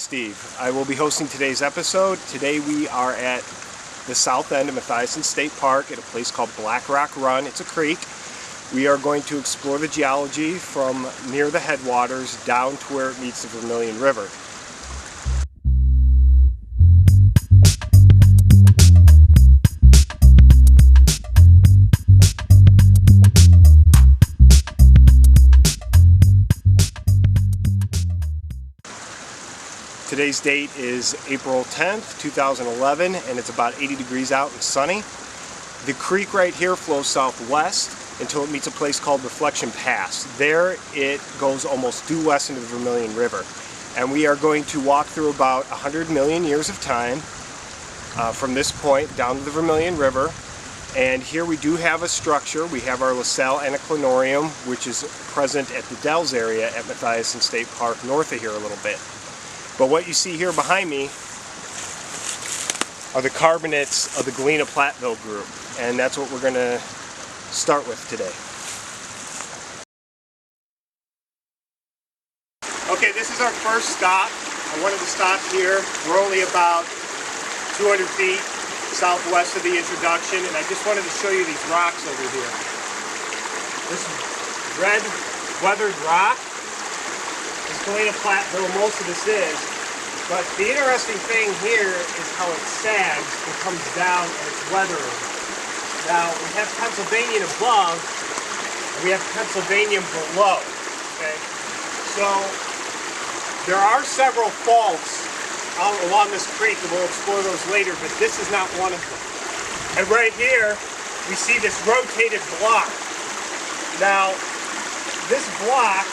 Steve. I will be hosting today's episode. Today we are at the south end of Matthiessen State Park at a place called Black Rock Run. It's a creek. We are going to explore the geology from near the headwaters down to where it meets the Vermilion River. Today's date is April 10th, 2011, and it's about 80 degrees out and sunny. The creek right here flows southwest until it meets a place called Reflection Pass. There it goes almost due west into the Vermilion River. And we are going to walk through about 100 million years of time from this point down to the Vermilion River. And here we do have a structure. We have our LaSalle Anticlinorium, which is present at the Dells area at Matthiessen State Park, north of here a little bit. But what you see here behind me are the carbonates of the Galena Platteville group, and that's what we're going to start with today. Okay, this is our first stop. I wanted to stop here. We're only about 200 feet southwest of the introduction, and I just wanted to show you these rocks over here. This red weathered rock, this Galena Platteville, most of this is. But the interesting thing here is how it sags and comes down and it's weathering. Now, we have Pennsylvanian above, and we have Pennsylvanian below. Okay? So, there are several faults out along this creek, and we'll explore those later, but this is not one of them. And right here, we see this rotated block. Now, this block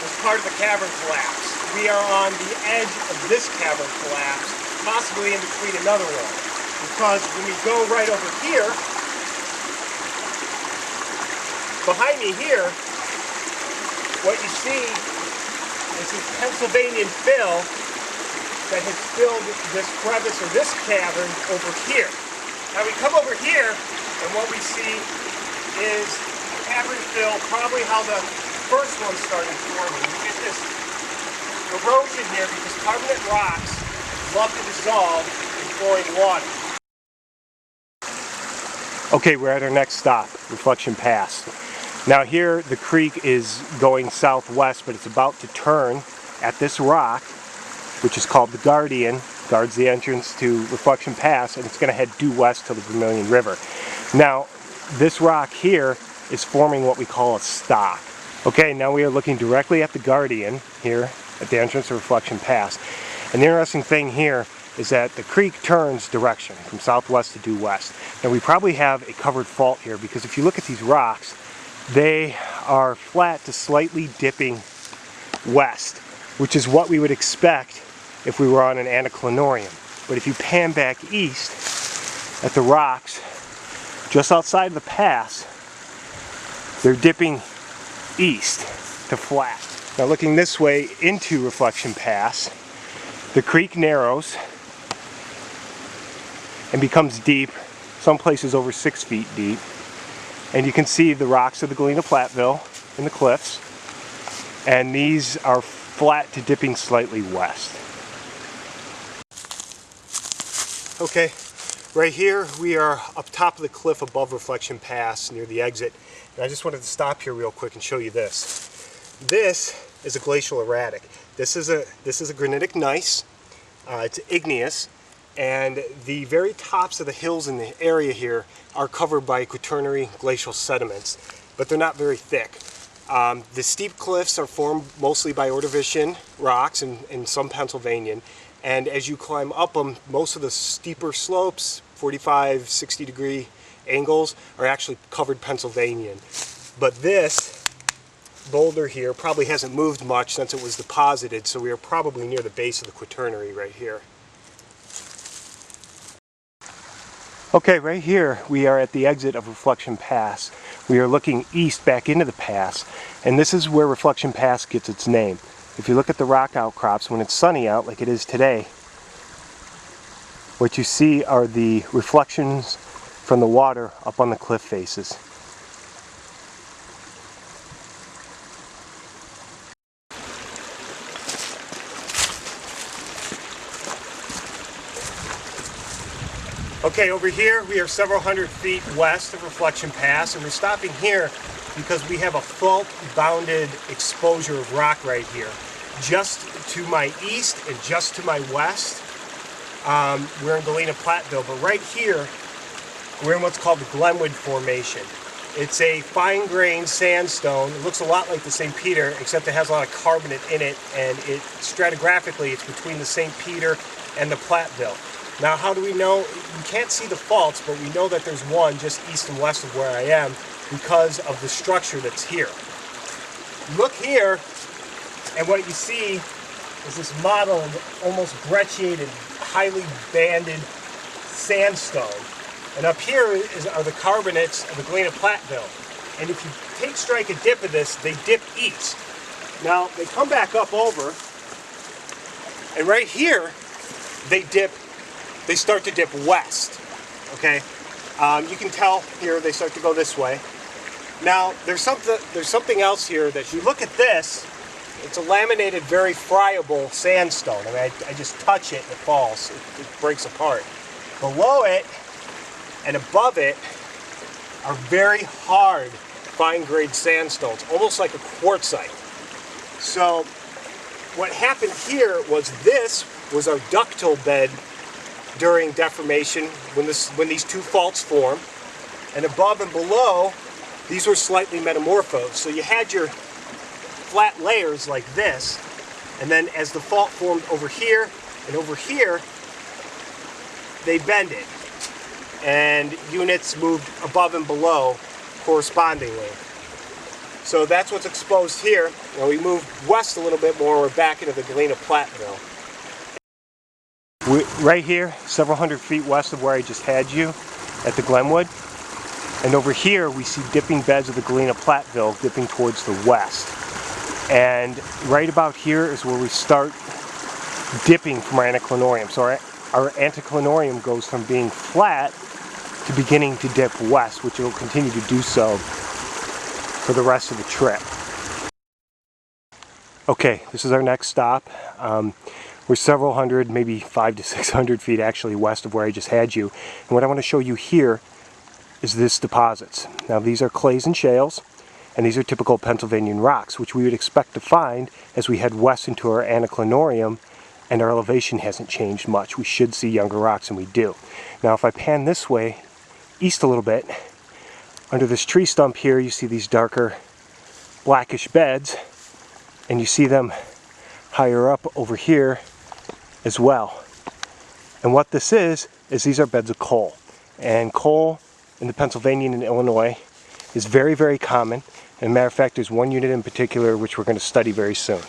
was part of the cavern collapse. We are on the edge of this cavern collapse, possibly in between another one. Because when we go right over here, behind me here, what you see is this Pennsylvanian fill that has filled this crevice or this cavern over here. Now we come over here, and what we see is cavern fill, probably how the first one started forming. You get this erosion here because carbonate rocks love to dissolve in flowing water. Okay, we're at our next stop, Reflection Pass. Now here the creek is going southwest, but it's about to turn at this rock, which is called the Guardian, guards the entrance to Reflection Pass, and it's going to head due west to the Vermilion River. Now, this rock here is forming what we call a stock. Okay, now we are looking directly at the Guardian here at the entrance of Reflection Pass. And the interesting thing here is that the creek turns direction from southwest to due west. Now we probably have a covered fault here because if you look at these rocks, they are flat to slightly dipping west, which is what we would expect if we were on an anticlinorium. But if you pan back east at the rocks just outside of the pass, they're dipping east to flat. Now looking this way into Reflection Pass, the creek narrows and becomes deep, some places over 6 feet deep. And you can see the rocks of the Galena Platteville in the cliffs, and these are flat to dipping slightly west. Okay, right here we are up top of the cliff above Reflection Pass near the exit. And I just wanted to stop here real quick and show you this. This is a glacial erratic. This is a granitic gneiss. It's igneous, and the very tops of the hills in the area here are covered by quaternary glacial sediments, but they're not very thick. The steep cliffs are formed mostly by Ordovician rocks and some Pennsylvanian, and as you climb up them, most of the steeper slopes, 45, 60 degree angles, are actually covered Pennsylvanian. But this boulder here probably hasn't moved much since it was deposited, so we are probably near the base of the quaternary right here. Okay, right here we are at the exit of Reflection Pass. We are looking east back into the pass, and this is where Reflection Pass gets its name. If you look at the rock outcrops when it's sunny out like it is today, what you see are the reflections from the water up on the cliff faces. Okay, over here we are several hundred feet west of Reflection Pass, and we're stopping here because we have a fault-bounded exposure of rock right here. Just to my east and just to my west, we're in Galena, Platteville, but right here we're in what's called the Glenwood Formation. It's a fine-grained sandstone. It looks a lot like the St. Peter, except it has a lot of carbonate in it, and stratigraphically it's between the St. Peter and the Platteville. Now, how do we know? We can't see the faults, but we know that there's one just east and west of where I am because of the structure that's here. Look here, and what you see is this mottled, almost brecciated, highly banded sandstone. And up here are the carbonates of the Galena Platteville. And if you strike a dip of this, they dip east. Now, they come back up over, and right here, they start to dip west, okay? You can tell here they start to go this way. Now, there's something else here that you look at this, it's a laminated, very friable sandstone. I mean, I just touch it and it falls, it breaks apart. Below it and above it are very hard, fine-grained sandstones, almost like a quartzite. So, what happened here was this was our ductile bed during deformation when these two faults form, and above and below these were slightly metamorphosed. So you had your flat layers like this, and then as the fault formed over here and over here, they bended, and units moved above and below correspondingly. So that's what's exposed here. Now we move west a little bit more, we're back into the Galena Platteville. Right here, several hundred feet west of where I just had you, at the Glenwood. And over here, we see dipping beds of the Galena Platteville dipping towards the west. And right about here is where we start dipping from our anticlinorium. So our anticlinorium goes from being flat to beginning to dip west, which it will continue to do so for the rest of the trip. Okay, this is our next stop. We're several hundred, maybe 500 to 600 feet actually west of where I just had you. And what I want to show you here is this deposits. Now these are clays and shales, and these are typical Pennsylvanian rocks, which we would expect to find as we head west into our anticlinorium, and our elevation hasn't changed much. We should see younger rocks, and we do. Now if I pan this way, east a little bit, under this tree stump here you see these darker blackish beds, and you see them higher up over here as well. And what this is these are beds of coal. And coal in the Pennsylvanian and Illinois is very, very common. And matter of fact, there's one unit in particular which we're going to study very soon.